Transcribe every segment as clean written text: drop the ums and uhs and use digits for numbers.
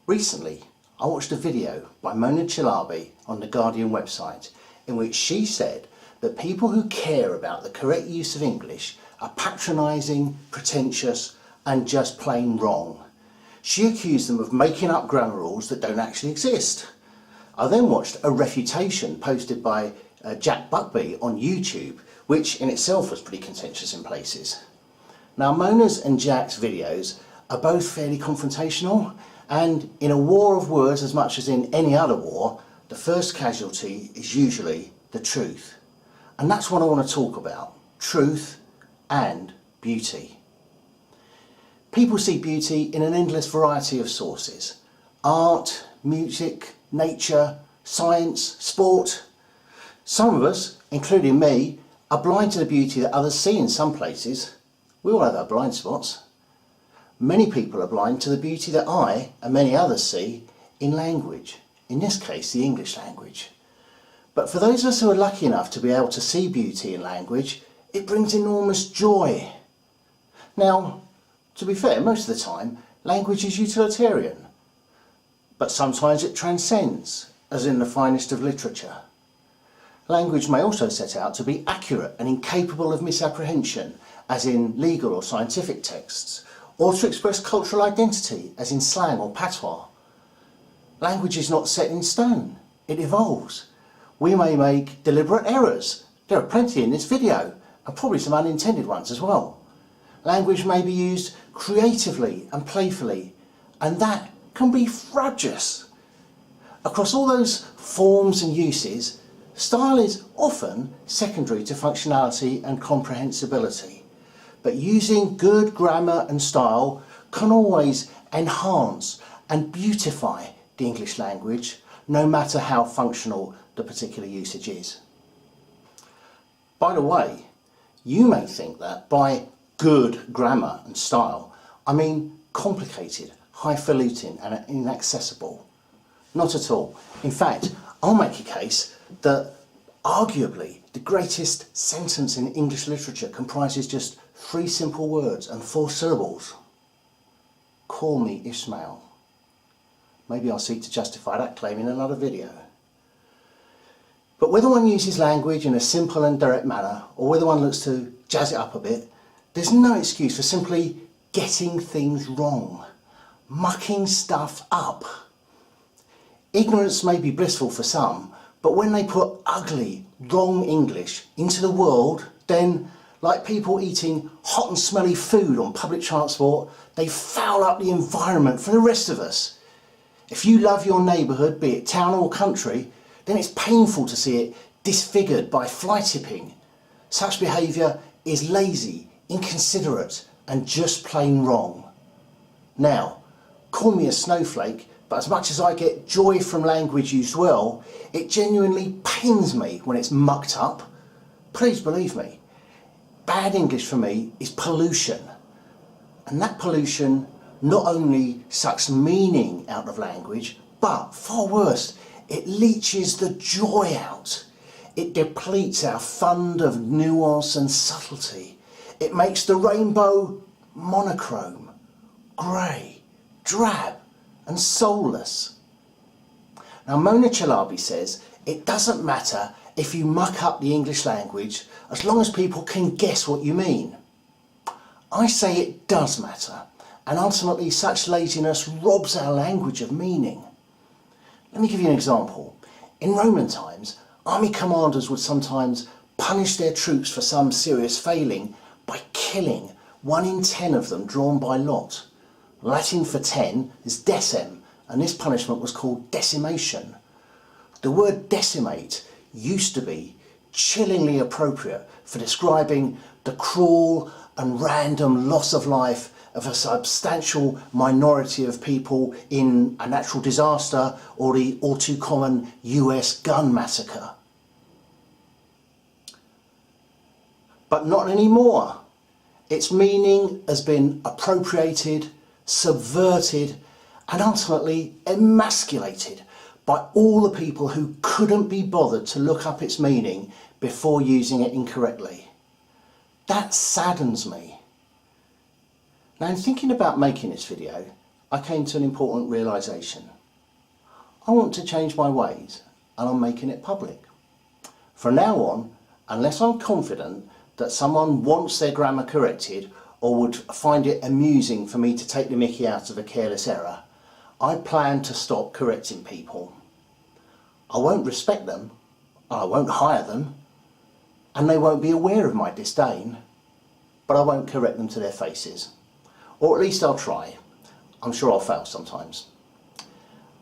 Recently, I watched a video by Chalabi on the Guardian website in which she said that people who care about the correct use of English are patronising, pretentious and just plain wrong. She accused them of making up grammar rules that don't actually exist. I then watched a refutation posted by Buckby on YouTube, which in itself was pretty contentious in places. Now, Mona's and Jack's videos are both fairly confrontational, and in a war of words as much as in any other war, the first casualty is usually the truth. And that's what I want to talk about: truth and beauty. People see beauty in an endless variety of sources: art, music, nature, science, sport. Some of us, including me, are blind to the beauty that others see in some places. We all have our blind spots. Many people are blind to the beauty that I and many others see in language, in this case the English language. But for those of us who are lucky enough to be able to see beauty in language, it brings enormous joy. Now, to be fair, most of the time language is utilitarian, but sometimes it transcends, as in the finest of literature. Language may also set out to be accurate and incapable of misapprehension, as in legal or scientific texts, or to express cultural identity, as in slang or patois. Language is not set in stone, it evolves. We may make deliberate errors. There are plenty in this video, and probably some unintended ones as well. Language may be used creatively and playfully, and that can be frabjous. Across all those forms and uses, style is often secondary to functionality and comprehensibility. But using good grammar and style can always enhance and beautify the English language, no matter how functional the particular usage is. By the way, you may think that by good grammar and style, I mean complicated, highfalutin and inaccessible. Not at all. In fact, I'll make a case that arguably the greatest sentence in English literature comprises just 3 simple words and 4 syllables. Call me Ishmael. Maybe I'll seek to justify that claim in another video. But whether one uses language in a simple and direct manner, or whether one looks to jazz it up a bit, there's no excuse for simply getting things wrong, mucking stuff up. Ignorance may be blissful for some, but when they put ugly, wrong English into the world, then, like people eating hot and smelly food on public transport, they foul up the environment for the rest of us. If you love your neighbourhood, be it town or country, then it's painful to see it disfigured by fly tipping. Such behaviour is lazy, inconsiderate and just plain wrong. Now, call me a snowflake, but as much as I get joy from language used well, it genuinely pains me when it's mucked up. Please believe me. Bad English for me is pollution. And that pollution not only sucks meaning out of language, but far worse, it leaches the joy out. It depletes our fund of nuance and subtlety. It makes the rainbow monochrome, grey, drab and soulless. Now, Chalabi says it doesn't matter if you muck up the English language as long as people can guess what you mean. I say it does matter, and ultimately such laziness robs our language of meaning. Let me give you an example. In Roman times, army commanders would sometimes punish their troops for some serious failing by killing 1 in 10 of them drawn by lot. Latin for 10 is decem, and this punishment was called decimation. The word decimate used to be chillingly appropriate for describing the cruel and random loss of life of a substantial minority of people in a natural disaster or the all too common US gun massacre. But not anymore. Its meaning has been appropriated, subverted and ultimately emasculated by all the people who couldn't be bothered to look up its meaning before using it incorrectly. That saddens me. Now, in thinking about making this video, I came to an important realisation. I want to change my ways, and I'm making it public. From now on, unless I'm confident that someone wants their grammar corrected or would find it amusing for me to take the mickey out of a careless error, I plan to stop correcting people. I won't respect them, I won't hire them, and they won't be aware of my disdain, but I won't correct them to their faces. Or at least I'll try. I'm sure I'll fail sometimes.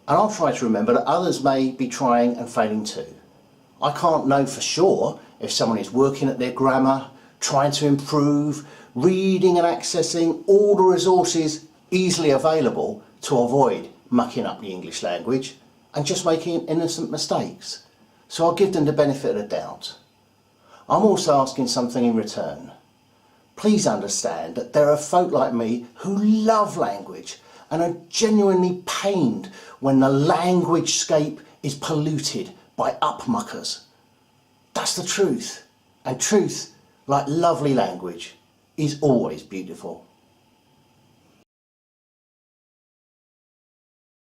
And I'll try to remember that others may be trying and failing too. I can't know for sure if someone is working at their grammar, trying to improve, reading and accessing all the resources easily available to avoid mucking up the English language and just making innocent mistakes. So I'll give them the benefit of the doubt. I'm also asking something in return. Please understand that there are folk like me who love language and are genuinely pained when the language scape is polluted by upmuckers. That's the truth, and truth, like lovely language, is always beautiful.